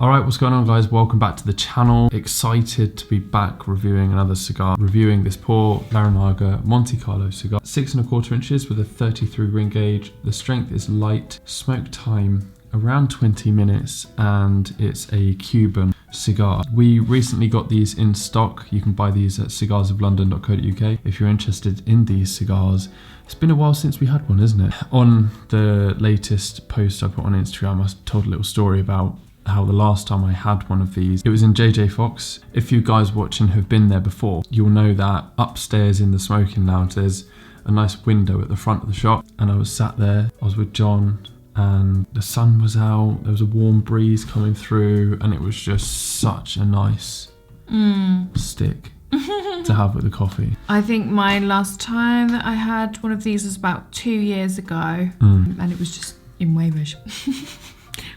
Alright, what's going on guys? Welcome back to the channel. Excited to be back reviewing another cigar. Reviewing this Por Larranaga Montecarlo cigar. 6¼ inches with a 33 ring gauge. The strength is light. Smoke time around 20 minutes and it's a Cuban cigar. We recently got these in stock. You can buy these at cigarsoflondon.co.uk if you're interested in these cigars. It's been a while since we had one, isn't it? On the latest post I put on Instagram, I told a little story about how the last time I had one of these, it was in JJ Fox. If you guys watching have been there before, you'll know that upstairs in the smoking lounge, there's a nice window at the front of the shop. And I was sat there, I was with John, and the sun was out, there was a warm breeze coming through, and it was just such a nice stick to have with the coffee. I think my last time that I had one of these was about 2 years ago, and it was just in Weybridge.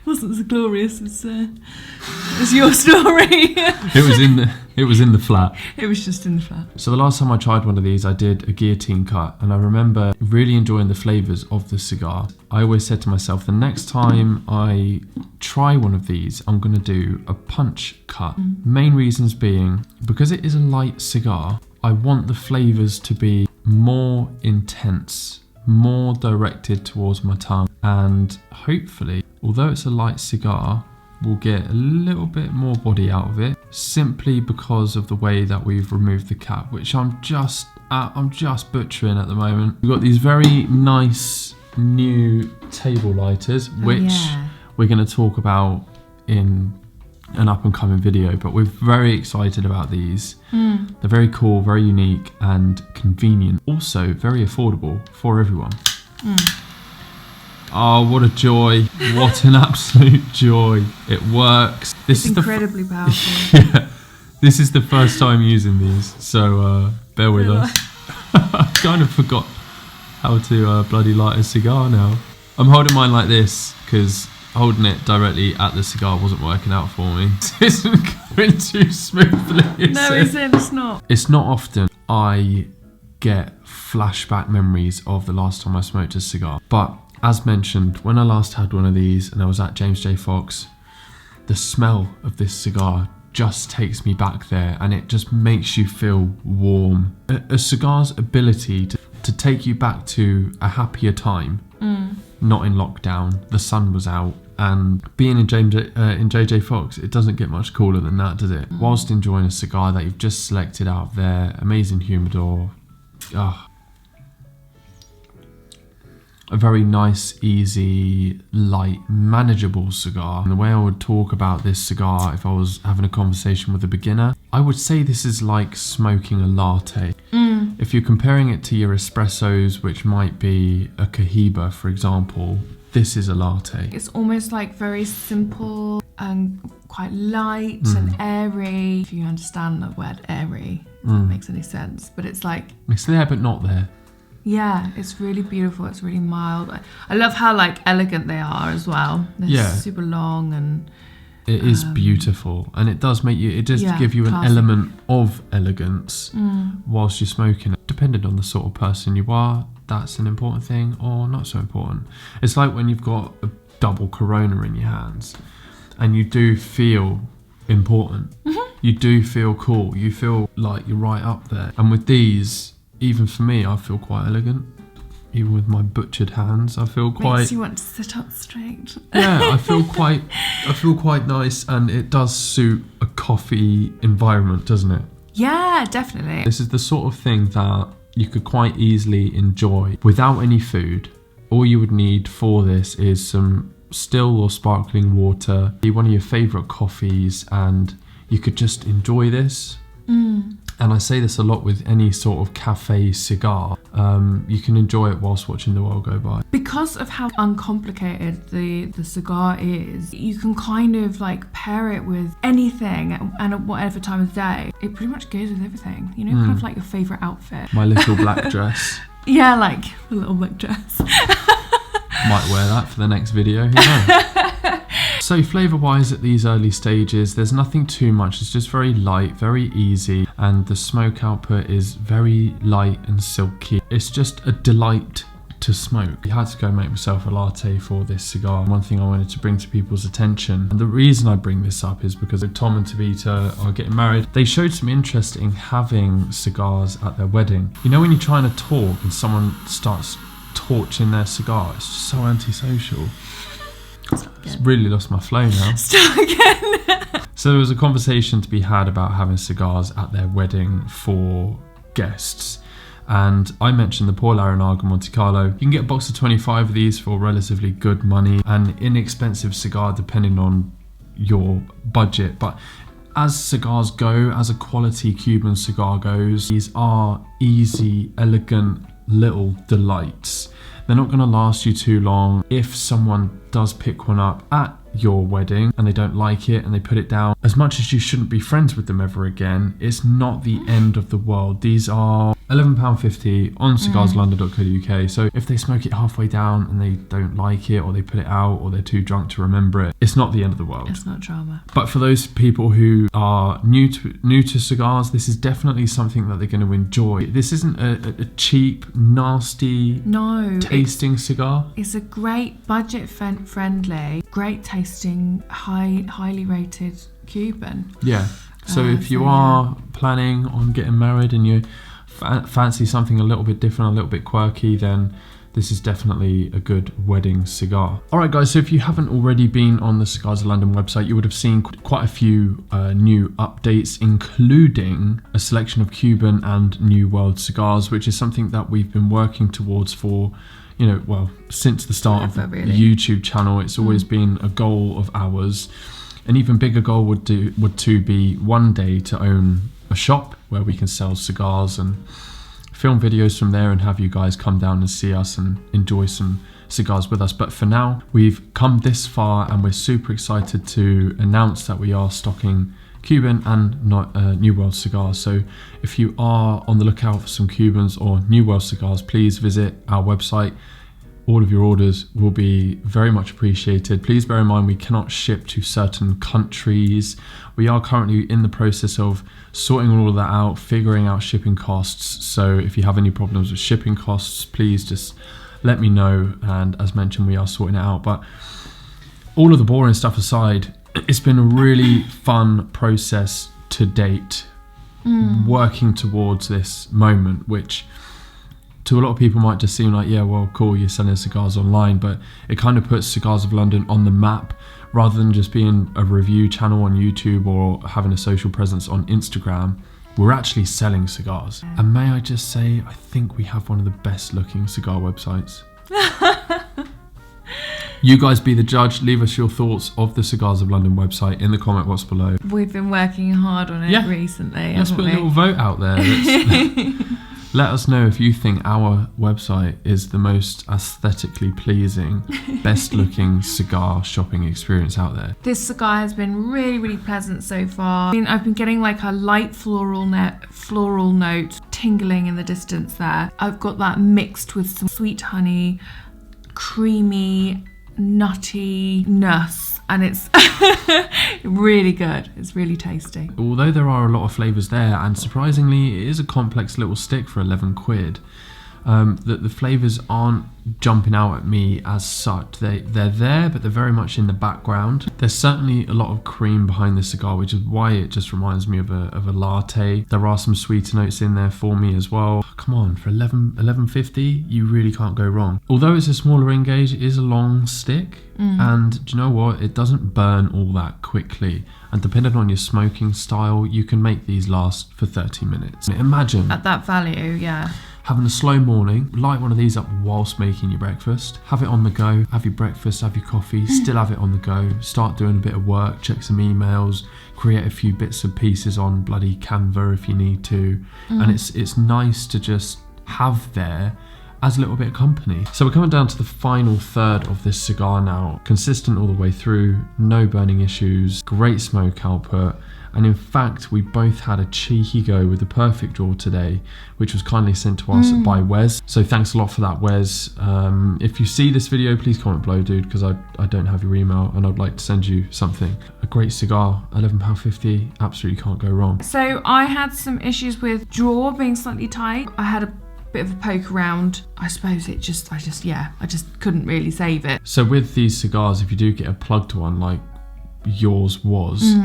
Wasn't as glorious as your story. It was in the flat. It was just in the flat. So the last time I tried one of these, I did a guillotine cut, and I remember really enjoying the flavours of the cigar. I always said to myself, the next time I try one of these, I'm going to do a punch cut. Main reasons being, because it is a light cigar, I want the flavours to be more intense, more directed towards my tongue, and hopefully, although it's a light cigar, we'll get a little bit more body out of it, simply because of the way that we've removed the cap, which I'm just butchering at the moment. We've got these very nice new table lighters, which we're going to talk about in an up and coming video, but we're very excited about these. They're very cool, very unique and convenient. Also very affordable for everyone. Oh, what a joy. What an absolute joy. It works. It's incredibly powerful. Yeah, this is the first time using these, so bear with us. I kind of forgot how to bloody light a cigar now. I'm holding mine like this because holding it directly at the cigar wasn't working out for me. It isn't going too smoothly. No, it's not. It's not often I get flashback memories of the last time I smoked a cigar, but as mentioned, when I last had one of these and I was at James J. Fox, the smell of this cigar just takes me back there, and it just makes you feel warm. A cigar's ability to take you back to a happier time, not in lockdown, the sun was out, and being in JJ Fox, it doesn't get much cooler than that, does it? Whilst enjoying a cigar that you've just selected out of there, amazing humidor, a very nice, easy, light, manageable cigar. And the way I would talk about this cigar if I was having a conversation with a beginner, I would say this is like smoking a latte. If you're comparing it to your espressos, which might be a Cohiba, for example, this is a latte. It's almost like very simple and quite light and airy. If you understand the word airy, if it makes any sense. But it's like... it's there but not there. Yeah, it's really beautiful. It's really mild. I love how like elegant they are as well. They're super long and it is beautiful, and it does make you. It does give you classic. an element of elegance whilst you're smoking. Depending on the sort of person you are, that's an important thing or not so important. It's like when you've got a double Corona in your hands, and you do feel important. You do feel cool. You feel like you're right up there. And with these, even for me, I feel quite elegant. Even with my butchered hands, I feel quite... Makes you want to sit up straight. Yeah, I feel quite nice, and it does suit a coffee environment, doesn't it? Yeah, definitely. This is the sort of thing that you could quite easily enjoy without any food. All you would need for this is some still or sparkling water, one of your favourite coffees, and you could just enjoy this. And I say this a lot with any sort of cafe cigar. You can enjoy it whilst watching the world go by. Because of how uncomplicated the cigar is, you can kind of like pair it with anything and at whatever time of day. It pretty much goes with everything, you know, kind of like your favourite outfit. My little black dress. Yeah, like a little black dress. Might wear that for the next video, who knows? So flavour wise at these early stages, there's nothing too much. It's just very light, very easy, and the smoke output is very light and silky. It's just a delight to smoke. I had to go make myself a latte for this cigar. One thing I wanted to bring to people's attention, and the reason I bring this up is because Tom and Tabita are getting married. They showed some interest in having cigars at their wedding. You know when you're trying to talk and someone starts torching their cigar, it's just so antisocial. It's really lost my flow now. Start again. So there was a conversation to be had about having cigars at their wedding for guests. And I mentioned the Por Larranaga Montecarlo. You can get a box of 25 of these for relatively good money, an inexpensive cigar depending on your budget. But as cigars go, as a quality Cuban cigar goes, these are easy, elegant little delights. They're not going to last you too long. If someone does pick one up at your wedding and they don't like it and they put it down, as much as you shouldn't be friends with them ever again, it's not the end of the world. These are £11.50 on cigarslondon.co.uk. So if they smoke it halfway down and they don't like it, or they put it out, or they're too drunk to remember it, it's not the end of the world. It's not drama. But for those people who are new to cigars, this is definitely something that they're going to enjoy. This isn't a cheap, nasty, tasting cigar. It's a great budget friendly, great tasting, highly rated Cuban. Yeah. So if you are planning on getting married and you fancy something a little bit different, a little bit quirky, then this is definitely a good wedding cigar. Alright guys, so if you haven't already been on the Cigars of London website, you would have seen quite a few new updates, including a selection of Cuban and New World cigars, which is something that we've been working towards for, since the start of the YouTube channel. It's always been a goal of ours. An even bigger goal would be one day to own a shop where we can sell cigars and film videos from there and have you guys come down and see us and enjoy some cigars with us. But for now, we've come this far and we're super excited to announce that we are stocking Cuban and New World cigars. So if you are on the lookout for some Cubans or New World cigars, please visit our website. All of your orders will be very much appreciated. Please bear in mind we cannot ship to certain countries. We are currently in the process of sorting all of that out, figuring out shipping costs. So if you have any problems with shipping costs, please just let me know. And as mentioned, we are sorting it out. But all of the boring stuff aside, it's been a really fun process to date, working towards this moment, which to a lot of people might just seem like, yeah, well, cool, you're selling cigars online, but it kind of puts Cigars of London on the map rather than just being a review channel on YouTube or having a social presence on Instagram. We're actually selling cigars. And may I just say, I think we have one of the best looking cigar websites. You guys be the judge. Leave us your thoughts of the Cigars of London website in the comment box below. We've been working hard on it recently. Let's put a little vote out there. Let us know if you think our website is the most aesthetically pleasing, best looking cigar shopping experience out there. This cigar has been really, really pleasant so far. I've been getting like a light floral note tingling in the distance there. I've got that mixed with some sweet honey, creamy, nuttiness, and it's really good. It's really tasty. Although there are a lot of flavours there, and surprisingly it is a complex little stick for 11 quid, the flavours aren't jumping out at me as such. They're there, but they're very much in the background. There's certainly a lot of cream behind the cigar, which is why it just reminds me of a latte. There are some sweeter notes in there for me as well. Come on, for $11.50, you really can't go wrong. Although it's a smaller engage, it is a long stick, and do you know what? It doesn't burn all that quickly. And depending on your smoking style, you can make these last for 30 minutes. Imagine at that value, yeah. Having a slow morning, light one of these up whilst making your breakfast, have it on the go, have your breakfast, have your coffee, still have it on the go, start doing a bit of work, check some emails, create a few bits and pieces on bloody Canva if you need to. And it's nice to just have there as a little bit of company. So we're coming down to the final third of this cigar now. Consistent all the way through, no burning issues, great smoke output. And in fact, we both had a cheeky go with the perfect draw today, which was kindly sent to us by Wes. So thanks a lot for that, Wes. If you see this video, please comment below, dude, because I don't have your email and I'd like to send you something. A great cigar, £11.50, absolutely can't go wrong. So I had some issues with draw being slightly tight. I had a bit of a poke around, I suppose I just couldn't really save it. So with these cigars, if you do get a plugged one like yours was,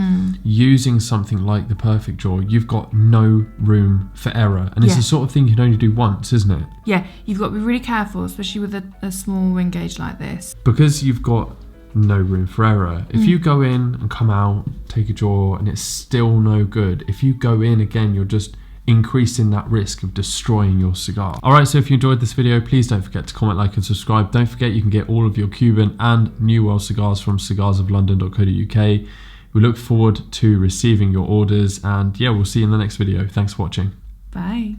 using something like the Perfect Draw, you've got no room for error, and it's the sort of thing you can only do once, isn't it? Yeah, you've got to be really careful, especially with a small ring gauge like this, because you've got no room for error. If you go in and come out, take a draw, and it's still no good, if you go in again, you're just increasing that risk of destroying your cigar. Alright, so if you enjoyed this video, please don't forget to comment, like and subscribe. Don't forget you can get all of your Cuban and New World cigars from cigarsoflondon.co.uk. We look forward to receiving your orders, and yeah, we'll see you in the next video. Thanks for watching. Bye.